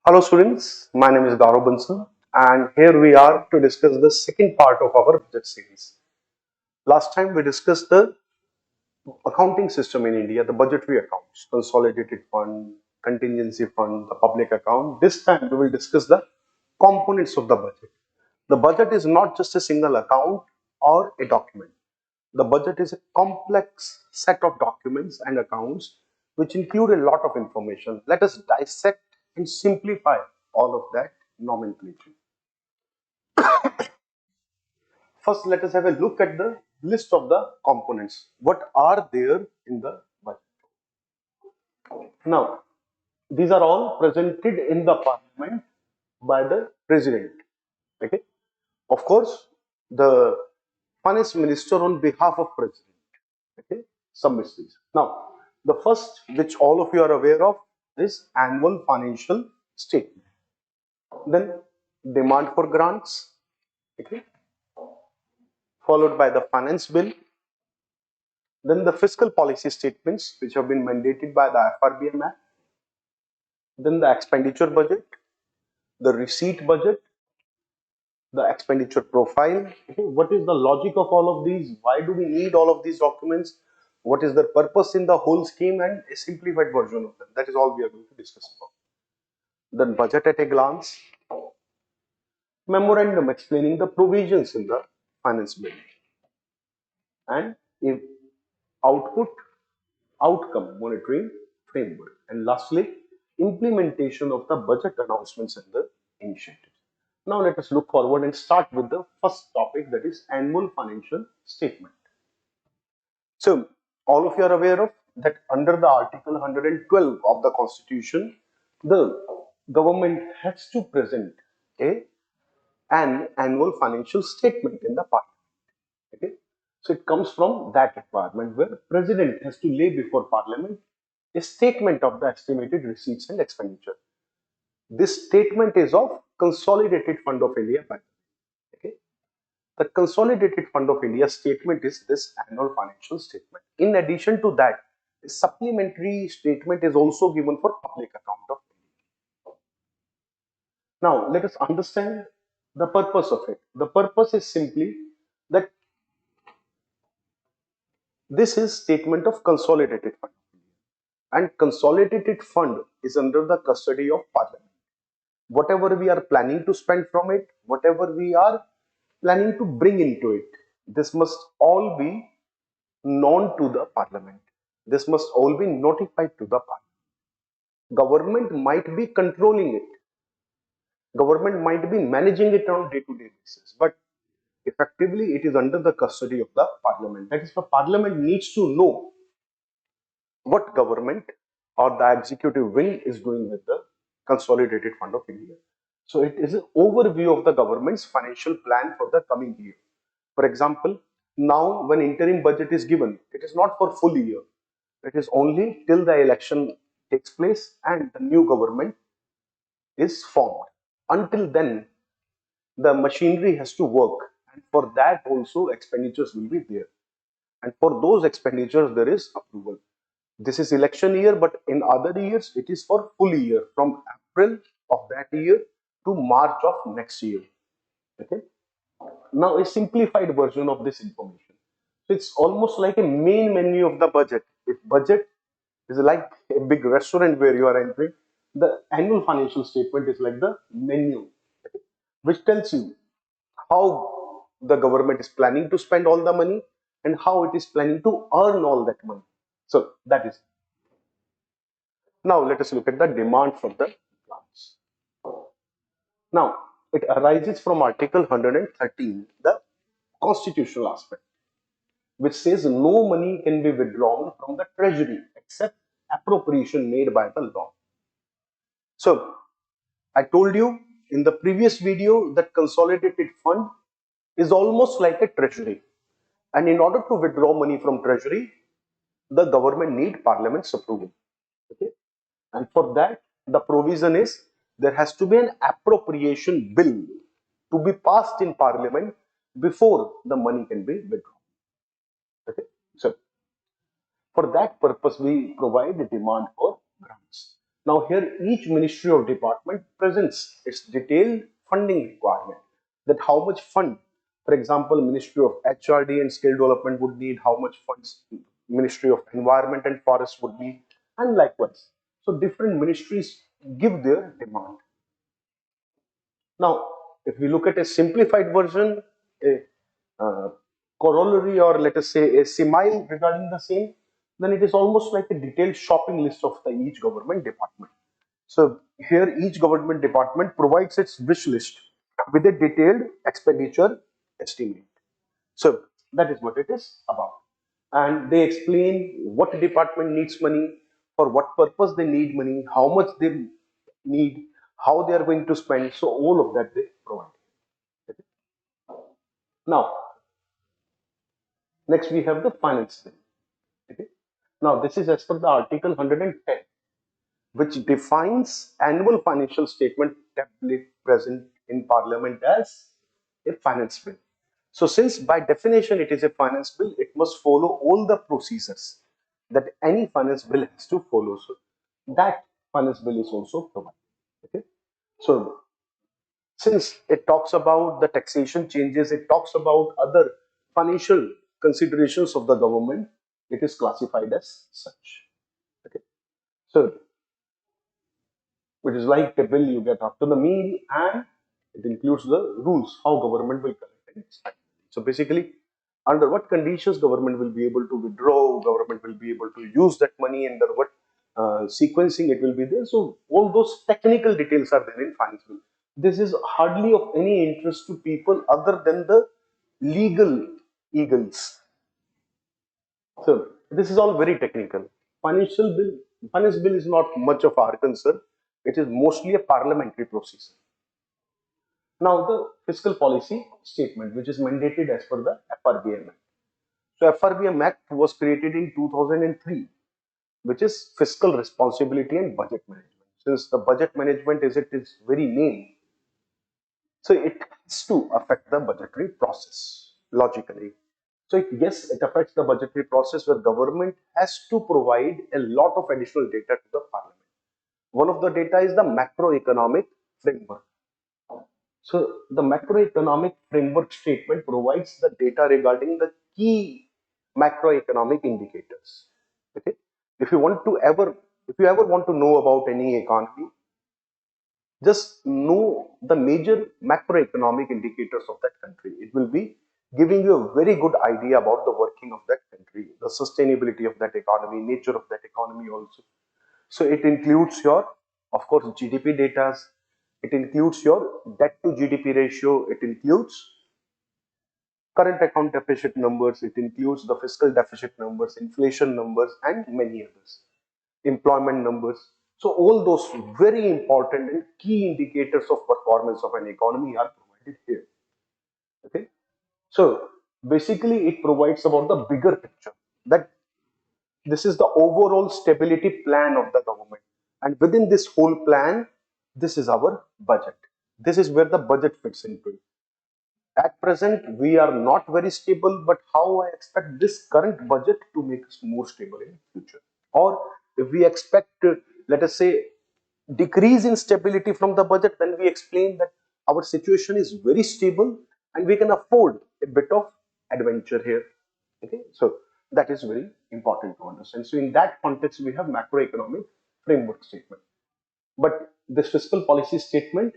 Hello students, my name is Gaurav Bansal and here we are to discuss the second part of our budget series. Last time we discussed the accounting system in India, the budgetary accounts, consolidated fund, contingency fund, the public account. This time we will discuss the components of the budget. The budget is not just a single account or a document. The budget is a complex set of documents and accounts which include a lot of information. Let us dissect and simplify all of that nomenclature. First, let us have a look at the list of the components. What are there in the budget? Now, these are all presented in the parliament by the president. Okay. Of course, the finance minister on behalf of president. Okay, submits these. Now, the first, which all of you are aware of, is annual financial statement. Then demand for grants. Okay, followed by the finance bill. Then the fiscal policy statements, which have been mandated by the FRBM Act. Then the expenditure budget, the receipt budget, the expenditure profile. Okay, what is the logic of all of these? Why do we need all of these documents? What is their purpose in the whole scheme, and a simplified version of them? That is all we are going to discuss about. Then budget at a glance, memorandum explaining the provisions in the finance bill, and if output outcome monitoring framework, and lastly implementation of the budget announcements and the initiatives. Now let us look forward and start with the first topic, that is annual financial statement. So all of you are aware of that under the article 112 of the constitution, the government has to present an annual financial statement in the parliament. Okay, so it comes from that requirement where president has to lay before parliament a statement of the estimated receipts and expenditure. This statement is of Consolidated Fund of India. Okay, the Consolidated Fund of India statement is this annual financial statement. In addition to that, a supplementary statement is also given for public account of India. Now let us understand the purpose of it. The purpose is simply that this is statement of Consolidated Fund of India, and Consolidated Fund is under the custody of Parliament. Whatever we are planning to spend from it, whatever we are planning to bring into it, this must all be known to the Parliament. This must all be notified to the Parliament. Government might be controlling it. Government might be managing it on day-to-day basis, but effectively it is under the custody of the Parliament. That is, the Parliament needs to know what government or the executive wing is doing with the Consolidated Fund of India. So it is an overview of the government's financial plan for the coming year. For example, now when interim budget is given, it is not for full year. It is only till the election takes place and the new government is formed. Until then, the machinery has to work, and for that also expenditures will be there. And for those expenditures, there is approval. This is election year, but in other years, it is for full year from April of that year to March of next year. Okay. Now, a simplified version of this information. So it's almost like a main menu of the budget. If budget is like a big restaurant where you are entering, the annual financial statement is like the menu, okay, which tells you how the government is planning to spend all the money and how it is planning to earn all that money. So that is. Now let us look at the demand from the plants. Now it arises from Article 113, the constitutional aspect, which says no money can be withdrawn from the treasury except appropriation made by the law. So I told you in the previous video that consolidated fund is almost like a treasury, and in order to withdraw money from treasury, the government need parliament's approval. Okay, and for that the provision is there has to be an appropriation bill to be passed in parliament before the money can be withdrawn. Okay, so for that purpose we provide a demand for grants. Now here each ministry or department presents its detailed funding requirement, that how much fund, for example, Ministry of HRD and Skill Development would need, how much funds Ministry of Environment and Forest would need, and likewise. So different ministries give their demand. Now, if we look at a simplified version, a corollary, or let us say a simile regarding the same, then it is almost like a detailed shopping list of the each government department. So here each government department provides its wish list with a detailed expenditure estimate. So that is what it is about. And they explain what department needs money, for what purpose they need money, how much they need, how they are going to spend. So all of that they provide. Okay. Now, next we have the finance bill. Okay. Now this is as per the Article 110, which defines annual financial statement template present in Parliament as a finance bill. So since by definition it is a finance bill, it must follow all the procedures that any finance bill has to follow. So that finance bill is also provided. Okay. So since it talks about the taxation changes, it talks about other financial considerations of the government, it is classified as such. Okay. So which is like the bill you get after the meal, and it includes the rules how government will collect and expend. So basically, under what conditions government will be able to withdraw, government will be able to use that money, under what sequencing it will be there. So all those technical details are there in finance bill. This is hardly of any interest to people other than the legal eagles. So this is all very technical. Finance bill is not much of our concern. It is mostly a parliamentary procedure. Now the fiscal policy statement, which is mandated as per the FRBM Act. So FRBM Act was created in 2003, which is fiscal responsibility and budget management. Since the budget management is its very name, so it has to affect the budgetary process logically. So yes, it affects the budgetary process where government has to provide a lot of additional data to the parliament. One of the data is the macroeconomic framework. So the macroeconomic framework statement provides the data regarding the key macroeconomic indicators. Okay. If you want to ever, if you ever want to know about any economy, just know the major macroeconomic indicators of that country. It will be giving you a very good idea about the working of that country, the sustainability of that economy, nature of that economy also. So it includes your, of course, GDP data. It includes your debt to GDP ratio. It includes current account deficit numbers. It includes the fiscal deficit numbers, inflation numbers, and many others. Employment numbers. So all those very important and key indicators of performance of an economy are provided here. Okay. So basically it provides about the bigger picture, that this is the overall stability plan of the government, and within this whole plan, this is our budget. This is where the budget fits into it. At present, we are not very stable, but how I expect this current budget to make us more stable in the future? Or if we expect, let us say, decrease in stability from the budget, then we explain that our situation is very stable and we can afford a bit of adventure here. Okay, so that is very important to understand. So in that context, we have macroeconomic framework statement. But this fiscal policy statement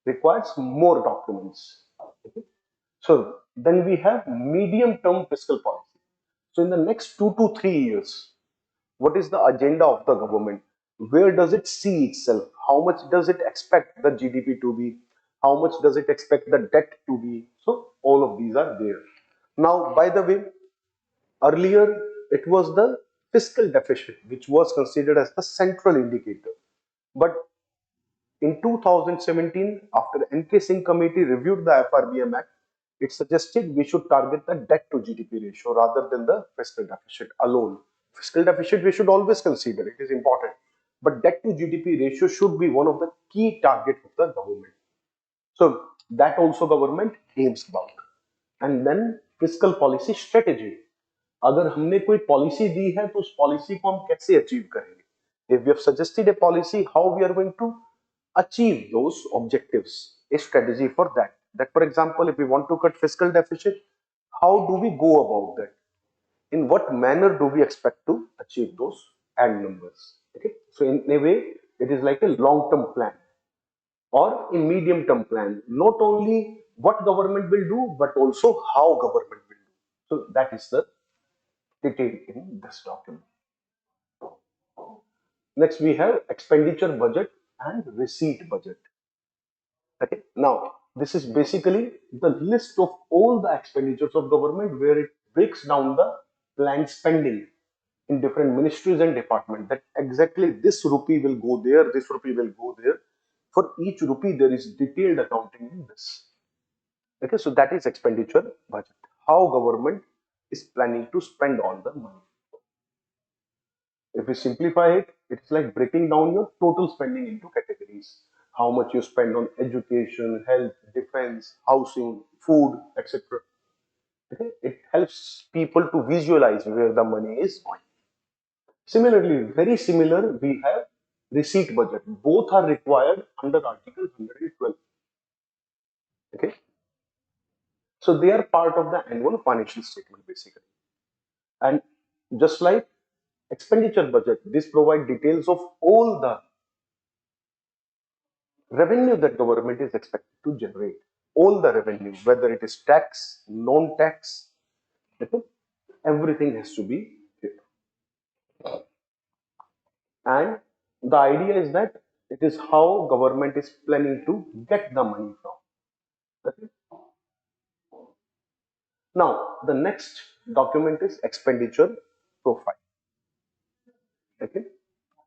requires more documents. Okay. So then we have medium-term fiscal policy. So in the next 2 to 3 years, what is the agenda of the government? Where does it see itself? How much does it expect the GDP to be? How much does it expect the debt to be? So all of these are there. Now, by the way, earlier it was the fiscal deficit which was considered as the central indicator. But in 2017, after NK Singh committee reviewed the FRBM Act, it suggested we should target the debt to GDP ratio rather than the fiscal deficit alone. Fiscal deficit we should always consider, it is important. But debt to GDP ratio should be one of the key targets of the government. So that also government aims about. And then fiscal policy strategy. अगर हमने कोई policy दी है तो उस policy को हम कैसे achieve करेंगे, If we have suggested a policy, how we are going to achieve those objectives, a strategy for that. That, for example, if we want to cut fiscal deficit, how do we go about that? In what manner do we expect to achieve those end numbers? Okay, so in a way, it is like a long-term plan or a medium-term plan. Not only what government will do, but also how government will do. So that is the detail in this document. Next, we have expenditure budget and receipt budget. Okay. Now, this is basically the list of all the expenditures of government where it breaks down the planned spending in different ministries and departments. That exactly this rupee will go there, this rupee will go there. For each rupee, there is detailed accounting in this. Okay, so that is expenditure budget. How government is planning to spend all the money. If we simplify it, it's like breaking down your total spending into categories. How much you spend on education, health, defense, housing, food, etc. Okay? It helps people to visualize where the money is going. Similarly, very similar, we have receipt budget. Both are required under Article 112. Okay? So they are part of the annual financial statement basically. And just like expenditure budget, this provides details of all the revenue that government is expected to generate. All the revenue, whether it is tax, non-tax, okay, everything has to be here. And the idea is that it is how government is planning to get the money from. Okay. Now, the next document is expenditure profile. Okay.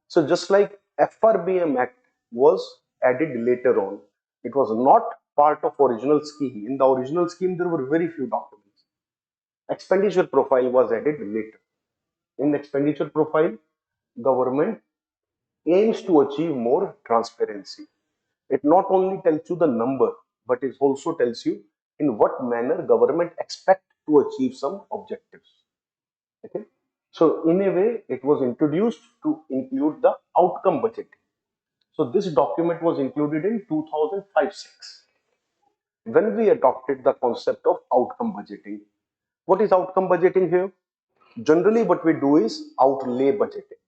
So just like FRBM Act was added later on, it was not part of original scheme. In the original scheme, there were very few documents. Expenditure profile was added later. In expenditure profile, government aims to achieve more transparency. It not only tells you the number, but it also tells you in what manner government expect to achieve some objectives. Okay. So in a way, it was introduced to include the outcome budgeting. So this document was included in 2005-6 when we adopted the concept of outcome budgeting. What is outcome budgeting here? Generally, what we do is outlay budgeting,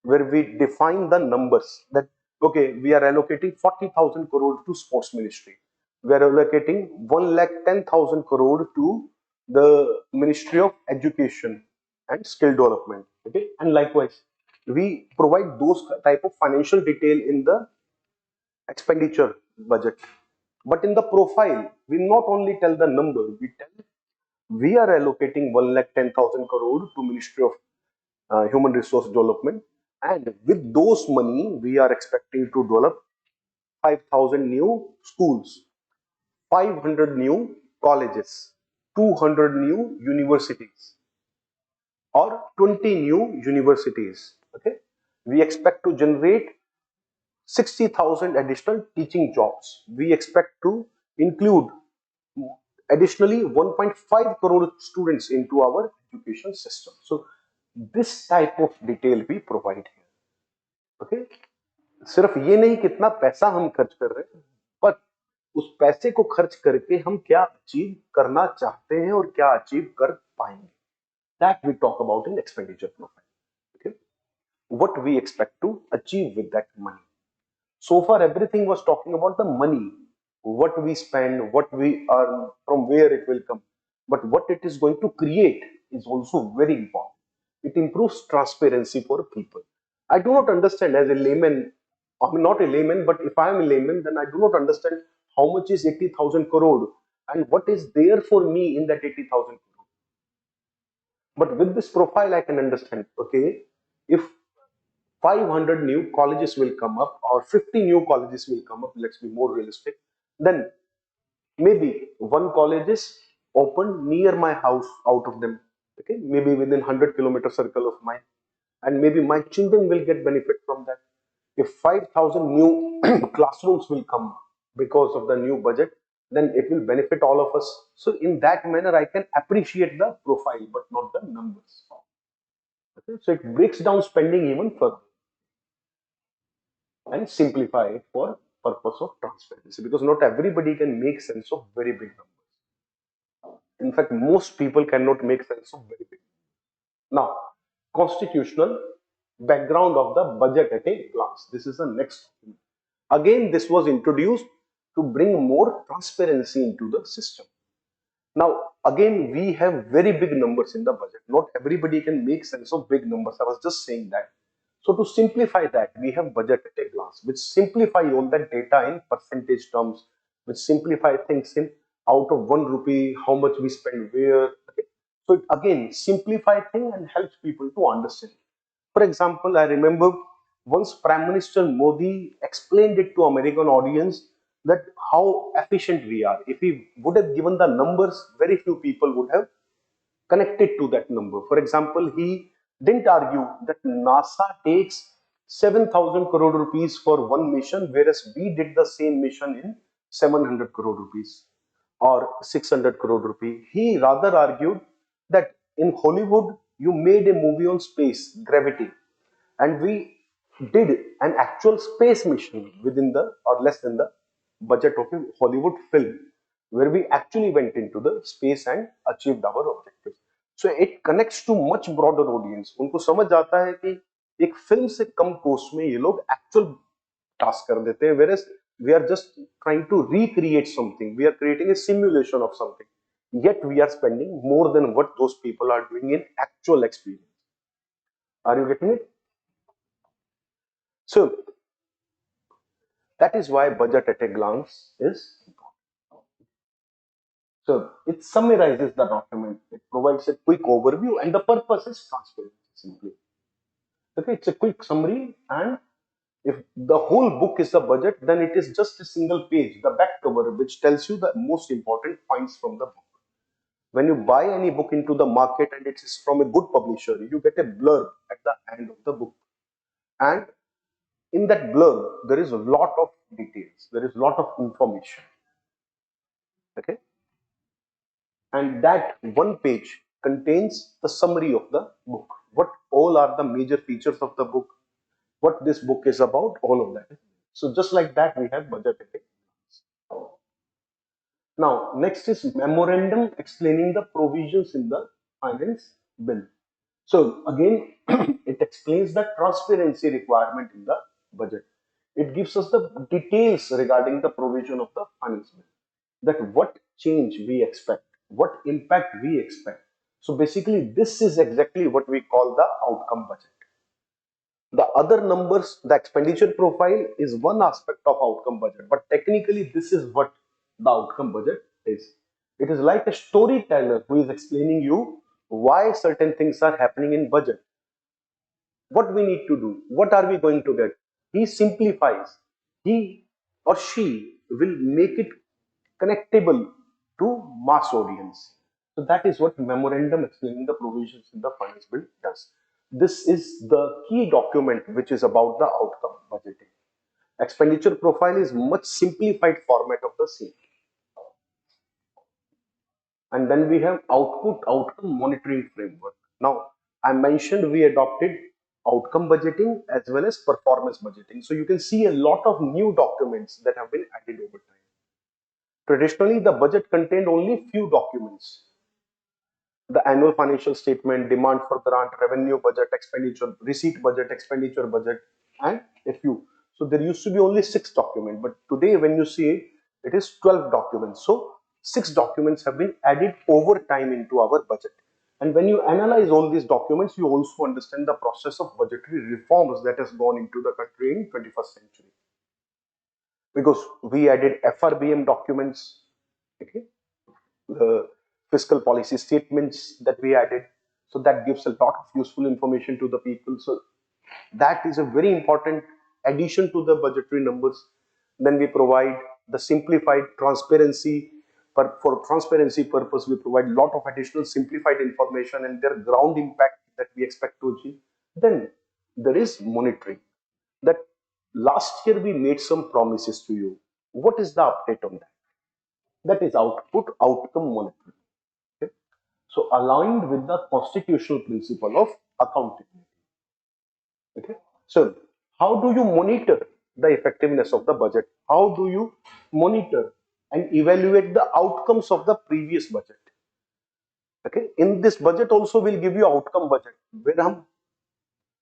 where we define the numbers that, okay, we are allocating 40,000 crore to sports ministry. We are allocating 1,10,000 crore to the Ministry of Education and Skill Development. Okay, and likewise, we provide those type of financial detail in the expenditure budget. But in the profile, we not only tell the number, we tell we are allocating 1,10,000 crore to Ministry of Human Resource Development, and with those money, we are expecting to develop 5,000 new schools, 500 new colleges, 200 new universities, or 20 new universities. Okay, we expect to generate 60,000 additional teaching jobs. We expect to include additionally 1.5 crore students into our education system. So this type of detail we provide here. Okay, सिर्फ ये नहीं कितना पैसा हम खर्च कर रहे हैं, पर उस पैसे को खर्च करके हम क्या अचीव करना चाहते हैं और क्या अचीव कर पाएंगे. That we talk about in expenditure profile. Okay, what we expect to achieve with that money. So far, everything was talking about the money, what we spend, what we earn, from where it will come. But what it is going to create is also very important. It improves transparency for people. I do not understand as a layman, I'm not a layman, but if I am a layman, then I do not understand how much is 80,000 crore and what is there for me in that 80,000 crore. But with this profile, I can understand, okay, if 500 new colleges will come up or 50 new colleges will come up, let's be more realistic, then maybe one college is opened near my house out of them, okay, maybe within 100-kilometer circle of mine, and maybe my children will get benefit from that. If 5,000 new classrooms will come because of the new budget, then it will benefit all of us. So in that manner, I can appreciate the profile, but not the numbers. Okay? So it breaks down spending even further. and simplify it for purpose of transparency, because not everybody can make sense of very big numbers. In fact, most people cannot make sense of very big. Now, constitutional background of the budget at a glance. This is the next. Again, this was introduced to bring more transparency into the system. Now, again, we have very big numbers in the budget. Not everybody can make sense of big numbers. I was just saying that. So to simplify that, we have budget at a glance, which simplify all that data in percentage terms, which simplify things in out of 1 rupee, how much we spend where. Okay. So it again simplify thing and helps people to understand. For example, I remember once Prime Minister Modi explained it to American audience that how efficient we are. If he would have given the numbers, very few people would have connected to that number. For example, he didn't argue that NASA takes 7,000 crore rupees for one mission, whereas we did the same mission in 700 crore rupees or 600 crore rupee. He rather argued that in Hollywood, you made a movie on space, Gravity, and we did an actual space mission within the or less than the budget of a Hollywood film, where we actually went into the space and achieved our objectives. So it connects to much broader audience. उनको समझ जाता है कि एक film से कम coast में ये लोग एक्चुअल टास्क कर देते हैं, whereas we are just trying to recreate something. We are creating a simulation of something. Yet we are spending more than what those people are doing in actual experience. Are you getting it? So that is why budget at a glance is important. So it summarizes the document. It provides a quick overview, and the purpose is transparency simply. Okay, it's a quick summary, and if the whole book is the budget, then it is just a single page, the back cover, which tells you the most important points from the book. When you buy any book into the market and it is from a good publisher, you get a blurb at the end of the book. And in that blurb, there is a lot of details, there is a lot of information. Okay. And that one page contains the summary of the book. What all are the major features of the book, what this book is about, all of that. So just like that, we have budget ethics. Now, next is memorandum explaining the provisions in the finance bill. So again, it explains the transparency requirement in the budget. It gives us the details regarding the provision of the finance bill, that what change we expect, what impact we expect. So basically, this is exactly what we call the outcome budget. The other numbers, the expenditure profile is one aspect of outcome budget, but technically this is what the outcome budget is. It is like a storyteller who is explaining you why certain things are happening in budget, what we need to do, what are we going to get. He simplifies, he or she will make it connectable to mass audience. So that is what memorandum explaining the provisions in the finance bill does. This is the key document which is about the outcome budgeting. Expenditure profile is much simplified format of the same. And then we have output outcome monitoring framework. Now, I mentioned we adopted outcome budgeting as well as performance budgeting. So you can see a lot of new documents that have been added over time. Traditionally, the budget contained only few documents: the annual financial statement, demand for grant, revenue budget, expenditure, receipt budget, expenditure budget, and a few. So there used to be only 6 documents, but today when you see it, it is 12 documents. So 6 documents have been added over time into our budget. And when you analyze all these documents, you also understand the process of budgetary reforms that has gone into the country in 21st century. Because we added FRBM documents, okay, the fiscal policy statements that we added. So that gives a lot of useful information to the people. So that is a very important addition to the budgetary numbers. Then we provide the simplified transparency. For transparency purpose, we provide a lot of additional simplified information and their ground impact that we expect to achieve. Then there is monitoring. That last year we made some promises to you. What is the update on that? That is output outcome monitoring. Okay? So aligned with the constitutional principle of accountability. Okay. So how do you monitor the effectiveness of the budget? How do you monitor and evaluate the outcomes of the previous budget? Okay, in this budget also we'll give you outcome budget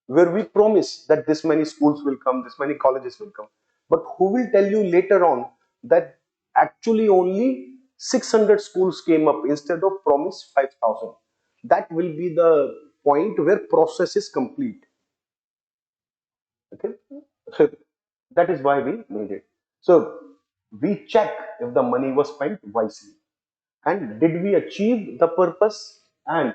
where we promise that this many schools will come, this many colleges will come. But who will tell you later on that actually only 600 schools came up instead of promised 5,000? That will be the point where process is complete. Okay, so that is why we made it. So we check if the money was spent wisely and did we achieve the purpose, and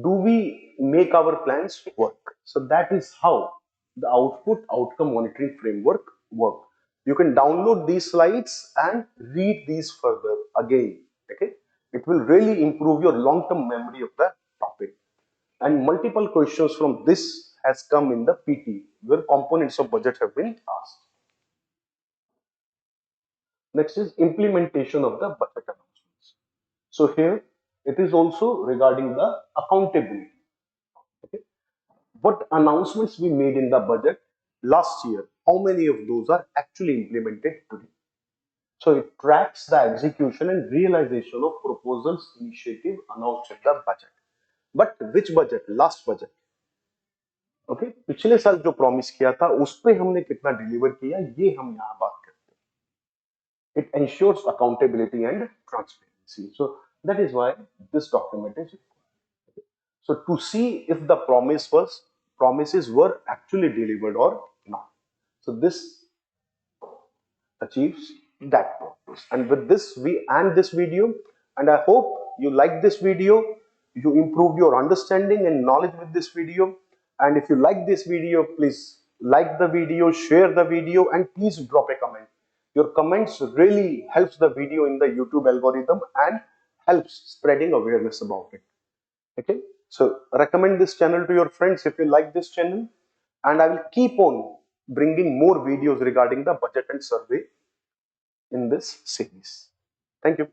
do we make our plans work? So that is how the output outcome monitoring framework work. You can download these slides and read these further again. Okay, it will really improve your long-term memory of the topic. And multiple questions from this has come in the PT where components of budget have been asked. Next is implementation of the budget announcements. So here it is also regarding the accountability. Okay, what announcements we made in the budget last year, how many of those are actually implemented today? So it tracks the execution and realization of proposals initiative announced in the budget. But which budget? Last budget. Okay पिछले साल जो promise किया था उस पे हमने कितना deliver किया, ये हम यहाँ बात करते हैं. It ensures accountability and transparency. So that is why this document is required. So to see if the promises were actually delivered or not. So this achieves that purpose. And with this we end this video, and I hope you like this video, you improved your understanding and knowledge with this video. And if you like this video, please like the video, share the video, and please drop a comment. Your comments really helps the video in the YouTube algorithm and helps spreading awareness about it. Okay, so recommend this channel to your friends if you like this channel, and I will keep on bringing more videos regarding the budget and survey in this series. Thank you.